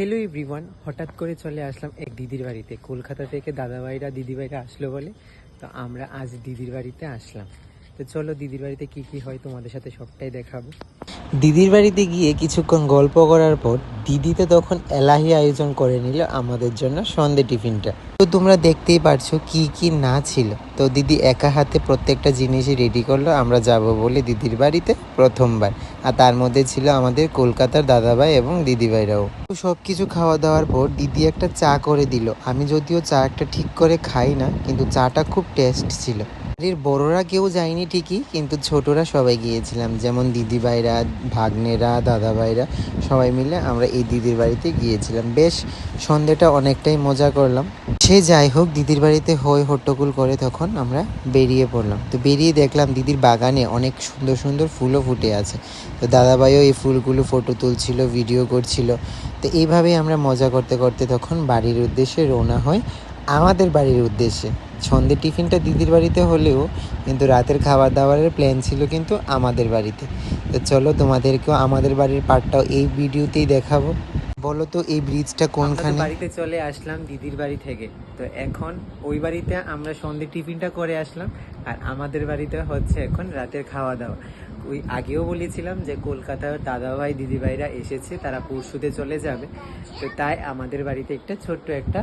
Hello everyone, হঠাৎ করে চলে আসলাম এক দিদির বাড়িতে। কলকাতা থেকে দাদাভাইরা দিদিভাইরা আসলো বলে তো আমরা আজ দিদির বাড়িতে আসলাম। তো চলো দিদির বাড়িতে কি কি হয় তোমাদের সাথে সবটাই দেখাবো। দিদির বাড়িতে গিয়ে কিছুক্ষণ গল্প করার পর দিদি তো তখন এলাহি আয়োজন করে নিল আমাদের জন্য সন্ধে টিফিনটা। তো তোমরা দেখতেই পারছো কি কি না ছিল। তো দিদি একা হাতে প্রত্যেকটা জিনিসই রেডি করলো আমরা যাব বলে দিদির বাড়িতে প্রথমবার। আর তার মধ্যে ছিল আমাদের কলকাতার দাদাভাই এবং দিদিভাইরাও। তো সব কিছু খাওয়া দাওয়ার পর দিদি একটা চা করে দিল। আমি যদিও চা একটা ঠিক করে খাই না, কিন্তু চাটা খুব টেস্ট ছিল। বাড়ির বড়রা কেউ যায়নি ঠিকই, কিন্তু ছোটরা সবাই গিয়েছিলাম, যেমন দিদিভাইরা, ভাগ্নেরা, দাদাভাইরা সবাই মিলে আমরা এই দিদির বাড়িতে গিয়েছিলাম। বেশ সন্ধেটা অনেকটাই মজা করলাম। সে যাই হোক, দিদির বাড়িতে হই হট্টগোল করে তখন আমরা বেরিয়ে পড়লাম। তো বেরিয়ে দেখলাম দিদির বাগানে অনেক সুন্দর সুন্দর ফুলও ফুটে আছে। তো দাদাভাইও এই ফুলগুলো ফটো তুলছিল, ভিডিও করছিল। তো এইভাবেই আমরা মজা করতে করতে তখন বাড়ির উদ্দেশ্যে রওনা হই, আমাদের বাড়ির উদ্দেশ্যে। সন্ধে টিফিনটা দিদির বাড়িতে হলেও কিন্তু রাতের খাবার দাবারের প্ল্যান ছিল কিন্তু আমাদের বাড়িতে। তো চলো তোমাদেরকেও আমাদের বাড়ির পার্টটাও এই ভিডিওতেই দেখাবো। বলো তো এই ব্রিজটা কোনখানে? বাড়িতে চলে আসলাম দিদির বাড়ি থেকে। তো এখন ওই বাড়িতে আমরা সন্ধে টিফিনটা করে আসলাম, আর আমাদের বাড়িতে হচ্ছে এখন রাতের খাওয়া দাওয়া। ওই আগেও বলেছিলাম যে কলকাতার দাদাভাই দিদিভাইরা এসেছে, তারা পরশুতে চলে যাবে। তো তাই আমাদের বাড়িতে একটা ছোট্ট একটা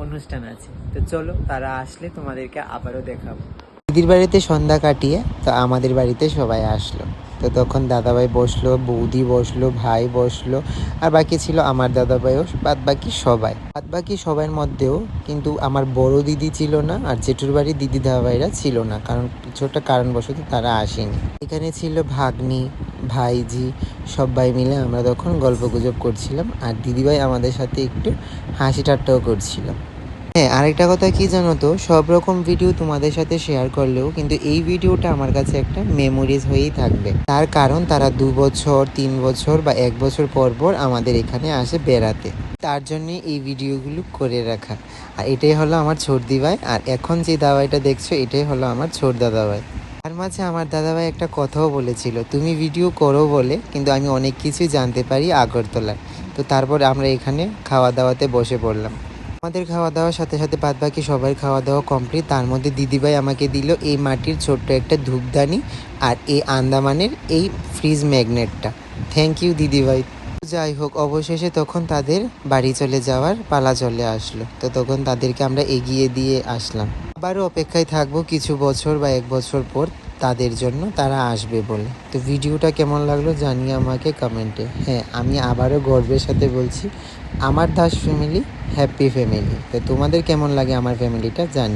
অনুষ্ঠান আছে। তো চলো তারা আসলে তোমাদেরকে আবারও দেখাবো। দিদির বাড়িতে সন্ধ্যা কাটিয়ে তো আমাদের বাড়িতে সবাই আসলো। তো তখন দাদাভাই বসলো, বৌদি বসলো, ভাই বসলো, আর বাকি ছিল আমার দাদাভাইও, বাদ বাকি সবার মধ্যেও কিন্তু আমার বড় দিদি ছিল না, আর জেঠুর বাড়ির দিদি দাদাভাইরা ছিল না, কারণ কিছু একটা কারণবশত তারা আসেনি। এখানে ছিল ভাগ্নি, ভাইজি, সবাই মিলে আমরা তখন গল্প গুজব করছিলাম, আর দিদিভাই আমাদের সাথে একটু হাসি ঠাট্টাও করছিল। হ্যাঁ, আরেকটা কথা কি জানো তো, সব রকম ভিডিও তোমাদের সাথে শেয়ার করলেও কিন্তু এই ভিডিওটা আমার কাছে একটা মেমোরিজ হয়েই থাকবে। তার কারণ তারা 2 বছর, 3 বছর বা 1 বছর পর পর আমাদের এখানে আসে বেড়াতে। তার জন্য এই ভিডিওগুলো করে রাখা। আর এটাই হলো আমার ছোট দিভাই, আর এখন যে দাদাভাইটা দেখছো এটাই হলো আমার ছোট দাদাভাই। তার মাঝে আমার দাদাভাই একটা কথাও বলেছিল, তুমি ভিডিও করো বলে কিন্তু আমি অনেক কিছুই জানতে পারি আগরতলার। তো তারপর আমরা এখানে খাওয়া দাওয়াতে বসে পড়লাম। আমাদের খাওয়া দাওয়ার সাথে সাথে বাদ বাকি সবার খাওয়া দাওয়া কমপ্লিট। তার মধ্যে দিদিভাই আমাকে দিল এই মাটির ছোট্ট একটা ধূপদানি আর এই আন্দামানের এই ফ্রিজ ম্যাগনেটটা। থ্যাংক ইউ দিদিভাই। যাই হোক, অবশেষে তখন তাদের বাড়ি চলে যাওয়ার পালা চলে আসলো। তো তখন তাদেরকে আমরা এগিয়ে দিয়ে আসলাম। আবারও অপেক্ষায় থাকবো কিছু বছর বা 1 বছর পর তাদের জন্য, তারা আসবে বলে। তো ভিডিওটা কেমন লাগলো জানিয়ে আমাকে কমেন্টে। হ্যাঁ, আমি আবারও গর্বের সাথে বলছি, আমার দাস ফ্যামিলি হ্যাপি ফ্যামিলি। তো তোমাদের কেমন লাগে আমার ফ্যামিলিটা জানি।